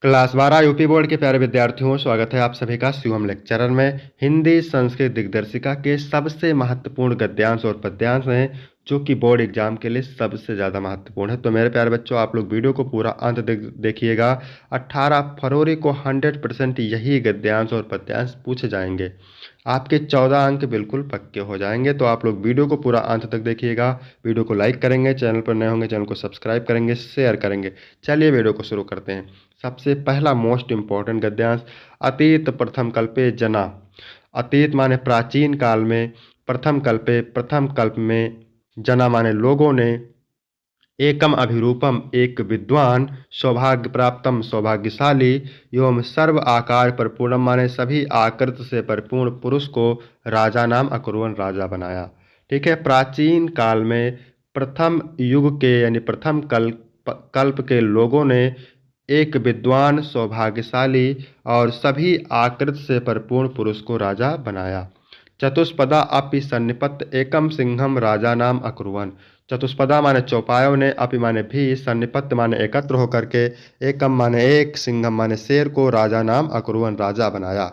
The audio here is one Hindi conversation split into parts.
क्लास 12 यूपी बोर्ड के प्यारे विद्यार्थियों, स्वागत है आप सभी का शिवम लेक्चरर में। हिंदी संस्कृत दिग्दर्शिका के सबसे महत्वपूर्ण गद्यांश और पद्यांश हैं जो कि बोर्ड एग्जाम के लिए सबसे ज़्यादा महत्वपूर्ण है। तो मेरे प्यारे बच्चों, आप लोग वीडियो को पूरा अंत देखिएगा। 18 फरवरी को 100% यही गद्यांश और पद्यांश पूछे जाएंगे। आपके 14 अंक बिल्कुल पक्के हो जाएंगे। तो आप लोग वीडियो को पूरा अंत तक देखिएगा। वीडियो को लाइक करेंगे, चैनल पर नए होंगे चैनल को सब्सक्राइब करेंगे, शेयर करेंगे। चलिए वीडियो को शुरू करते हैं। सबसे पहला मोस्ट इम्पॉर्टेंट गद्यांश, अतीत प्रथम कल्पे जना। अतीत माने प्राचीन काल में, प्रथम कल्प में, जना माने लोगों ने, एकम अभिरूपम एक विद्वान, सौभाग्य प्राप्तम सौभाग्यशाली, एवं सर्व आकार परिपूर्णम माने सभी आकृति से परिपूर्ण पुरुष को राजा नाम अकुर्वन राजा बनाया। ठीक है। प्राचीन काल में प्रथम युग के यानी प्रथम कल्प के लोगों ने एक विद्वान, सौभाग्यशाली और सभी आकृति से परिपूर्ण पुरुष को राजा बनाया। चतुष्पदा अपि सन्निपत एकम सिंहम राजा नाम अकुर्वन। चतुष्पदा माने चौपायों ने, अपि माने भी, सन्निपत माने एकत्र होकर के, एकम माने एक, सिंहम माने शेर को राजा नाम अकुर्वन राजा बनाया।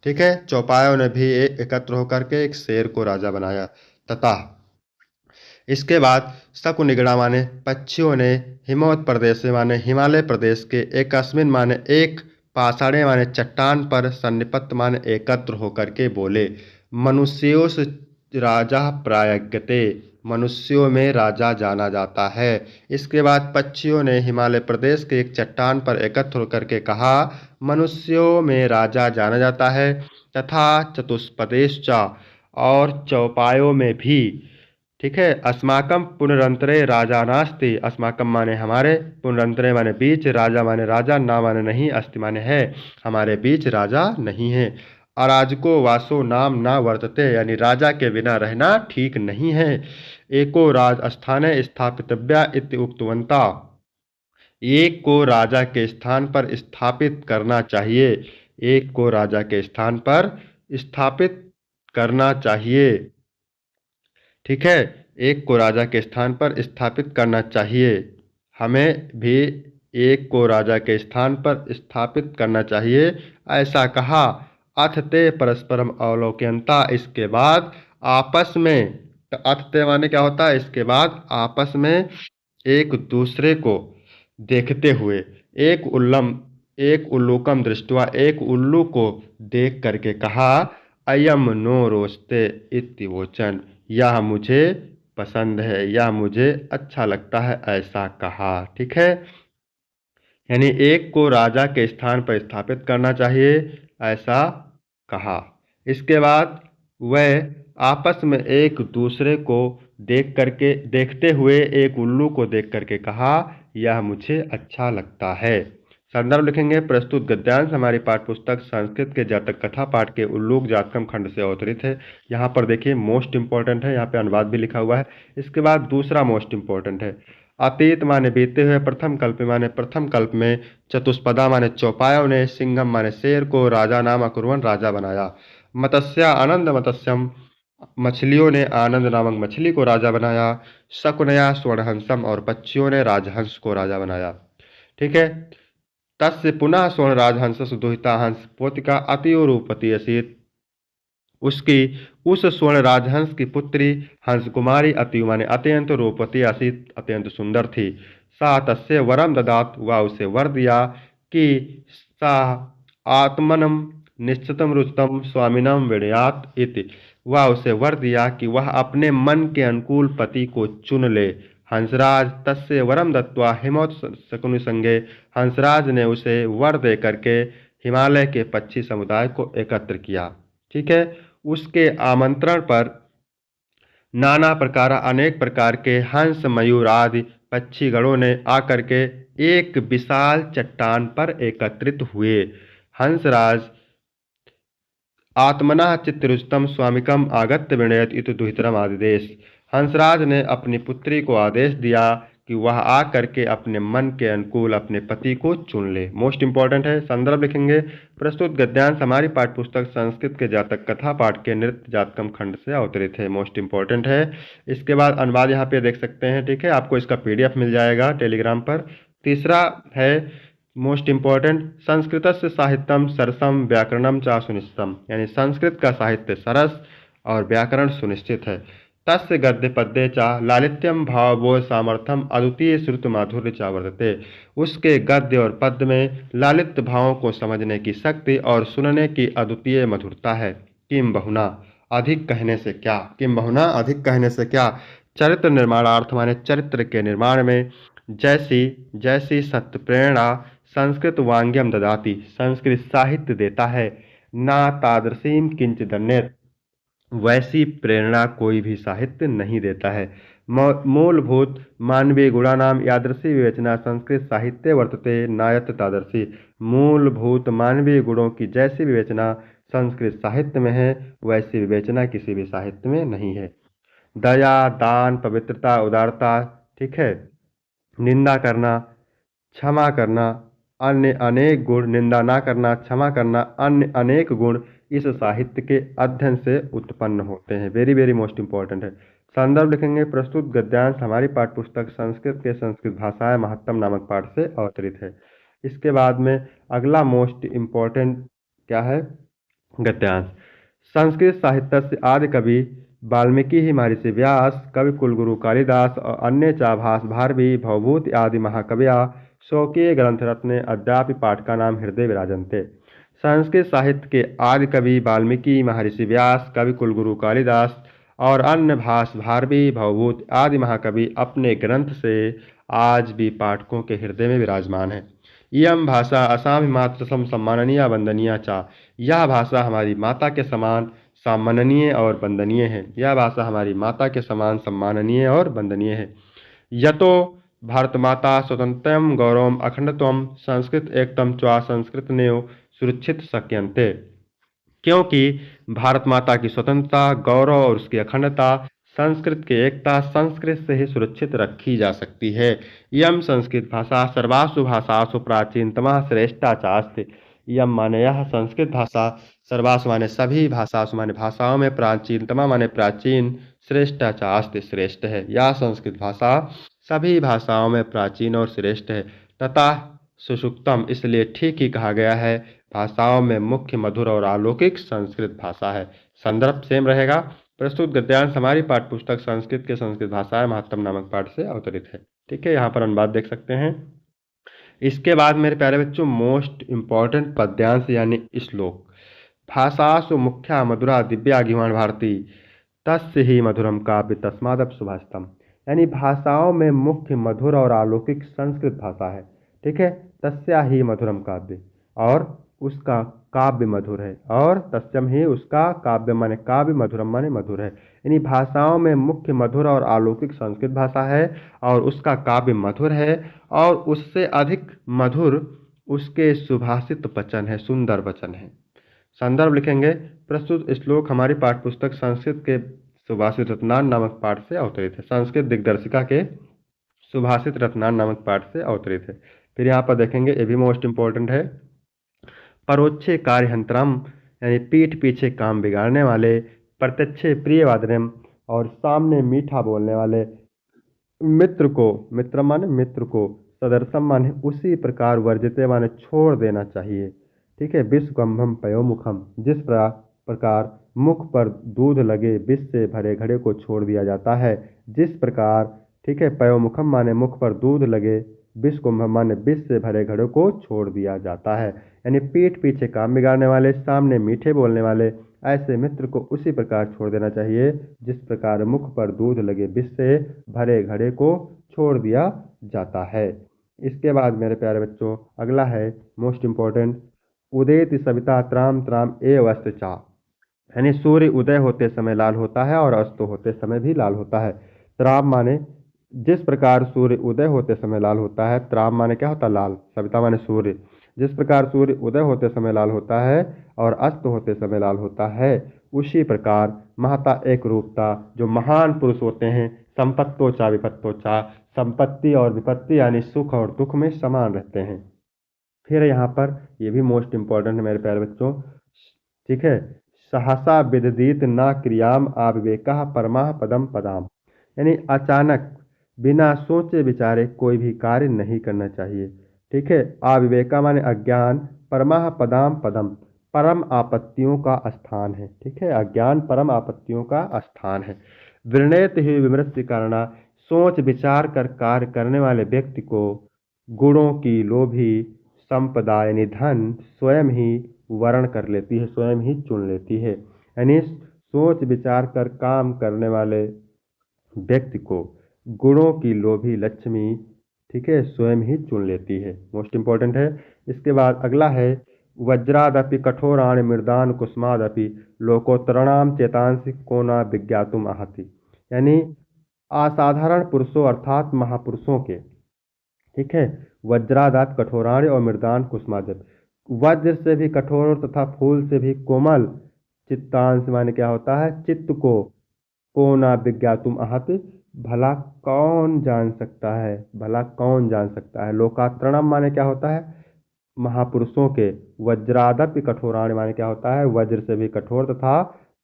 ठीक है। चौपायों ने भी एकत्र होकर के एक शेर को राजा बनाया। तथा इसके बाद शकुनिगड़ा माने पक्षियों ने, हिमवत प्रदेश माने हिमालय प्रदेश के, एकस्मिन माने एक, पाषाणे माने चट्टान पर, सन्निपत माने एकत्र होकर के बोले, मनुष्यों से राजा प्रायज्ञते, मनुष्यों में राजा जाना जाता है। इसके बाद पक्षियों ने हिमालय प्रदेश के एक चट्टान पर एकत्र होकर के कहा, मनुष्यों में राजा जाना जाता है। तथा चतुष्पदेश्चा, और चौपायों में भी। ठीक है। अस्माकम पुनरंतरे राजा नास्ति, अस्माकम माने हमारे, पुनरंतरे माने बीच, राजा माने राजा, ना माने नहीं, अस्ति माने है, हमारे बीच राजा नहीं है। अराजको वासो नाम ना वर्तते, यानी राजा के बिना रहना ठीक नहीं है। एको राज स्थाने स्थापितव्या इति उक्तवंता, एक को राजा के स्थान पर स्थापित करना चाहिए। एक को राजा के स्थान पर स्थापित करना चाहिए। ठीक है। एक को राजा के स्थान पर स्थापित करना चाहिए। हमें भी एक को राजा के स्थान पर स्थापित करना चाहिए, ऐसा कहा। अथ ते परस्परम अवलोकयंता, इसके बाद आपस में, तो अथ ते माने क्या होता है, इसके बाद आपस में एक दूसरे को देखते हुए, एक उल्लूकम दृष्टवा, एक उल्लू को देख करके कहा, अयम नो रोचते इति वोचन, यह मुझे पसंद है, यह मुझे अच्छा लगता है, ऐसा कहा। ठीक है। यानी एक को राजा के स्थान पर स्थापित करना चाहिए, ऐसा कहा। इसके बाद वह आपस में एक दूसरे को देखते हुए एक उल्लू को देख करके कहा, यह मुझे अच्छा लगता है। संदर्भ लिखेंगे, प्रस्तुत गद्यांश हमारी पाठ्यपुस्तक संस्कृत के जातक कथा पाठ के उल्लूक जातकम खंड से अवतरित है। यहाँ पर देखिए मोस्ट इंपॉर्टेंट है, यहाँ पे अनुवाद भी लिखा हुआ है। इसके बाद दूसरा मोस्ट इंपॉर्टेंट है, अतीत माने बीते हुए, प्रथम कल्प माने प्रथम कल्प में, चतुष्पदा माने चौपायों ने, सिंहम माने शेर को राजा नाम अकुर्वन राजा बनाया। मत्स्या आनंद मत्स्यम, मछलियों ने आनंद नामक मछली को राजा बनाया। शकुनया स्वर्णहंसम, और पक्षियों ने राजहंस को राजा बनाया। ठीक है। तस्य पुनः स्वर्ण राजहंस दुहिता हंस पोतिका अतिरूपति असीत, उसकी उस स्वर्ण राजहंस की पुत्री हंस कुमारी अति माने अत्यंत रूपवती असीत, अत्यंत सुंदर थी। सा तस्य वरम ददात, वह उसे वर दिया कि सा आत्मनम निश्चितम रुचितम स्वामिनम विनयात इति, वह उसे वर दिया कि वह अपने मन के अनुकूल पति को चुन ले। हंसराज तस्य वरम दत्वा हिमवत शकुनि संगे, हंसराज ने उसे वर दे करके हिमालय के पक्षी समुदाय को एकत्र किया। ठीक है। उसके आमंत्रण पर नाना प्रकार अनेक प्रकार के हंस मयूर आदि पक्षीगणों ने आकर के एक विशाल चट्टान पर एकत्रित हुए। हंसराज आत्मना चित्तरुचितम स्वामिकम आगत्य विनयत इति दुहितरम आदिदेश, हंसराज ने अपनी पुत्री को आदेश दिया कि वह आ करके अपने मन के अनुकूल अपने पति को चुन ले। मोस्ट इंपॉर्टेंट है। संदर्भ लिखेंगे, प्रस्तुत गद्यांश हमारी पाठ्यपुस्तक संस्कृत के जातक कथा पाठ के नृत्य जातकम खंड से अवतरित है। मोस्ट इंपॉर्टेंट है। इसके बाद अनुवाद यहाँ पे देख सकते हैं। ठीक है। आपको इसका PDF मिल जाएगा टेलीग्राम पर। तीसरा है मोस्ट इम्पॉर्टेंट संस्कृतस्य साहित्यम सरसम व्याकरणम च सुनिश्चितम, यानी संस्कृत का साहित्य सरस और व्याकरण सुनिश्चित है। तस्य गद्य पद्ये च लालित्यम भावबोध सामर्थ्यम अद्वितीय श्रुत माधुर्य च वर्तते, उसके गद्य और पद्य में लालित्य भावों को समझने की शक्ति और सुनने की अद्वितीय मधुरता है। किम बहुना, अधिक कहने से क्या, किम बहुना अधिक कहने से क्या, चरित्र निर्माणार्थ माने चरित्र के निर्माण में जैसी जैसी सत्य प्रेरणा संस्कृत वांग्यम ददाति, संस्कृत साहित्य देता है, ना तादृशीम किंचिदन्यत्, वैसी प्रेरणा कोई भी साहित्य नहीं देता है। मूलभूत मानवीय गुणानाम यादृशी विवेचना संस्कृत साहित्य वर्तते नायत तादर्शी, मूलभूत मानवीय गुणों की जैसी विवेचना संस्कृत साहित्य में है, वैसी विवेचना किसी भी साहित्य में नहीं है। दया, दान, पवित्रता, उदारता, ठीक है, निंदा करना, क्षमा करना, अन्य अनेक गुण, निंदा ना करना, क्षमा करना, अन्य अनेक गुण इस साहित्य के अध्ययन से उत्पन्न होते हैं। वेरी वेरी मोस्ट इंपॉर्टेंट है। संदर्भ लिखेंगे, प्रस्तुत गद्यांश हमारी पाठ्य पुस्तक संस्कृत के संस्कृत भाषाएं महत्तम नामक पाठ से अवतरित है। इसके बाद में अगला मोस्ट इम्पॉर्टेंट क्या है, गद्यांश। संस्कृत साहित्य से आदि कवि वाल्मीकि ही महर्षि व्यास, कवि कुलगुरु कालिदास और अन्य चाभास भारवी भवभूति आदि महाकविया शौकीय ग्रंथ रत्न अद्यापि पाठ का नाम हृदय विराजन्ते। संस्कृत साहित्य के आदि कवि वाल्मीकि, महर्षि व्यास, कवि कुलगुरु कालिदास और अन्य भास भारवी भवभूत आदि महाकवि अपने ग्रंथ से आज भी पाठकों के हृदय में विराजमान है। इयम भाषा असाम मात्र सम सम्माननीय वंदनीय चा, यह भाषा हमारी माता के समान सम्माननीय और वंदनीय है। यह भाषा हमारी माता के समान सम्माननीय और वंदनीय है। यतो भारत माता स्वतंत्रम गौरवम अखंडत्वम संस्कृत एकतम च संस्कृत नेव सुरक्षित शक्यन्ते, क्योंकि भारत माता की स्वतंत्रता, गौरव और उसकी अखंडता, संस्कृत की एकता संस्कृत से ही सुरक्षित रखी जा सकती है। यम संस्कृत भाषा सर्वासु भाषासु प्राचीनतमा श्रेष्ठा चास्ति, यम माने यह संस्कृत भाषा, सर्वासु माने सभी, भाषासु माने भाषाओं में, प्राचीनतमा माने प्राचीन, श्रेष्ठा चास्ति श्रेष्ठ है। यह संस्कृत भाषा सभी भाषाओं में प्राचीन और श्रेष्ठ है। तथा सुषुप्तम, इसलिए ठीक ही कहा गया है, भाषाओं में मुख्य मधुर और अलौकिक संस्कृत भाषा है। संदर्भ सेम रहेगा। प्रस्तुत गद्यांश हमारी पाठ्य पुस्तक संस्कृत के संस्कृत भाषाएं महत्तम नामक पाठ से अवतरित है। ठीक है, यहाँ पर अनुवाद देख सकते हैं। इसके बाद मेरे प्यारे बच्चों मोस्ट इम्पॉर्टेंट पद्यांश यानी श्लोक। भाषासु मुख्या मधुरा दिव्या गिवाण भारती, तस्य ही मधुरम काव्य तस्मादप सुभाषितम, यानी भाषाओं में मुख्य मधुर और अलौकिक संस्कृत भाषा है। ठीक है, तस्या ही मधुरम काव्य, और उसका काव्य मधुर है, और तस्यम ही उसका काव्य माने काव्य, मधुरम माने मधुर है। यानी भाषाओं में मुख्य मधुर और अलौकिक संस्कृत भाषा है और उसका काव्य मधुर है, और उससे अधिक मधुर उसके सुभाषित वचन है, सुंदर वचन है। संदर्भ लिखेंगे, प्रस्तुत श्लोक हमारी पाठ्य पुस्तक संस्कृत के सुभाषित रत्नान नामक पाठ से अवतरित है। संस्कृत दिग्दर्शिका के सुभाषित रत्नान नामक पाठ से अवतरित है। फिर यहाँ पर देखेंगे, ये भी मोस्ट इंपॉर्टेंट है। परोक्षे कार्यहंतरम, यानी पीठ पीछे काम बिगाड़ने वाले, प्रत्यक्षे प्रियवादनम, और सामने मीठा बोलने वाले, मित्र को, मित्र माने मित्र को, सदर्शम माने उसी प्रकार, वर्जिते माने छोड़ देना चाहिए। ठीक है, विषकुंभम पयोमुखम, जिस प्रकार मुख पर दूध लगे विष से भरे घड़े को छोड़ दिया जाता है, जिस प्रकार, ठीक है, पयोमुखम माने मुख पर दूध लगे, विषकुंभ माने विष से भरे घड़े को छोड़ दिया जाता है। यानी पीठ पीछे काम बिगाड़ने वाले, सामने मीठे बोलने वाले, ऐसे मित्र को उसी प्रकार छोड़ देना चाहिए जिस प्रकार मुख पर दूध लगे विष से भरे घड़े को छोड़ दिया जाता है। इसके बाद मेरे प्यारे बच्चों अगला है मोस्ट इम्पॉर्टेंट, उदेति सविता त्राम त्राम एव अस्त चा, यानी सूर्य उदय होते समय लाल होता है और अस्त होते समय भी लाल होता है। त्राम माने जिस प्रकार सूर्य उदय होते समय लाल होता है, त्राम माने क्या होता है, लाल, सविता माने सूर्य, जिस प्रकार सूर्य उदय होते समय लाल होता है और अस्त होते समय लाल होता है, उसी प्रकार महता एक रूपता, जो महान पुरुष होते हैं, संपत्तो चा विपत्तो चा, संपत्ति और विपत्ति यानी सुख और दुख में समान रहते हैं। फिर यहाँ पर ये भी मोस्ट इंपॉर्टेंट है मेरे प्यारे बच्चों, ठीक है, सहसा विदधीत न क्रियाम आविवेका परमा पदम पदाम, यानी अचानक बिना सोचे विचारे कोई भी कार्य नहीं करना चाहिए। ठीक है। अविवेका माने अज्ञान, परमः पदाम पदम, परम आपत्तियों का स्थान है। ठीक है, अज्ञान परम आपत्तियों का स्थान है। विनयत ही विमृश्य करना, सोच विचार कर कार्य करने वाले व्यक्ति को गुणों की लोभी संपदा यानी धन स्वयं ही वर्ण कर लेती है, स्वयं ही चुन लेती है। यानी सोच विचार कर काम करने वाले व्यक्ति को गुणों की लोभी लक्ष्मी, ठीक है, स्वयं ही चुन लेती है। मोस्ट इंपॉर्टेंट है। इसके बाद अगला है वज्रादपि कठोराणि मृदान कुसुमादपि लोकोत्तरणाम चेतांसि को न विज्ञातुम आहति। यानी असाधारण पुरुषों अर्थात महापुरुषों के, ठीक है, वज्रादात कठोराणि और मृदान कुसुमादप, वज्र से भी कठोर तथा फूल से भी कोमल, चित्तांश माने क्या होता है, चित्त को ना विज्ञातुम आहत, भला कौन जान सकता है, भला कौन जान सकता है। लोकात्रणम माने क्या होता है, महापुरुषों के, वज्रादपि कठोराणि माने क्या होता है, वज्र से भी कठोर तथा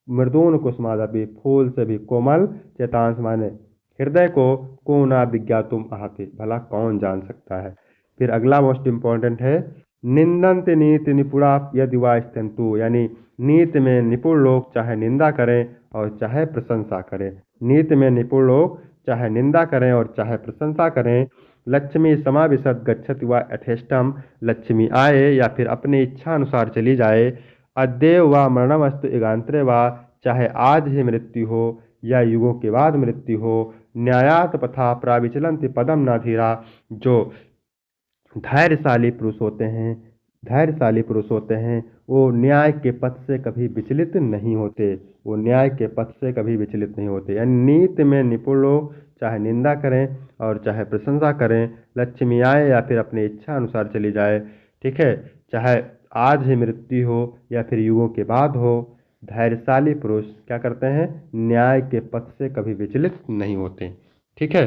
मृदून कुसुमादपि फूल से भी कोमल, चेतांश माने हृदय को ना विज्ञातुम आहति, भला कौन जान सकता है। फिर अगला मोस्ट इंपॉर्टेंट है निंदन्ति नीति निपुणा यदि वा स्तंतु। यानी नीति में निपुण लोग चाहे निंदा करें और चाहे प्रशंसा करें, नीति में निपुण लोग चाहे निंदा करें और चाहे प्रशंसा करें। लक्ष्मी समाविशत गच्छति व यथेष्टम, लक्ष्मी आए या फिर अपनी इच्छा अनुसार चली जाए। अद्येव व मरणमस्तु युगांतरे व, चाहे आज ही मृत्यु हो या युगों के बाद मृत्यु हो। न्यायात पथा प्राविचलन्ति पदम न धीरा, जो धैर्यशाली पुरुष होते हैं, धैर्यशाली पुरुष होते हैं, वो न्याय के पथ से कभी विचलित नहीं होते, वो न्याय के पथ से कभी विचलित नहीं होते। यानी नीति में निपुण लोग चाहे निंदा करें और चाहे प्रशंसा करें, लक्ष्मी आए या फिर अपनी इच्छा अनुसार चली जाए, ठीक है, चाहे आज ही मृत्यु हो या फिर युगों के बाद हो, धैर्यशाली पुरुष क्या करते हैं, न्याय के पथ से कभी विचलित नहीं होते। ठीक है।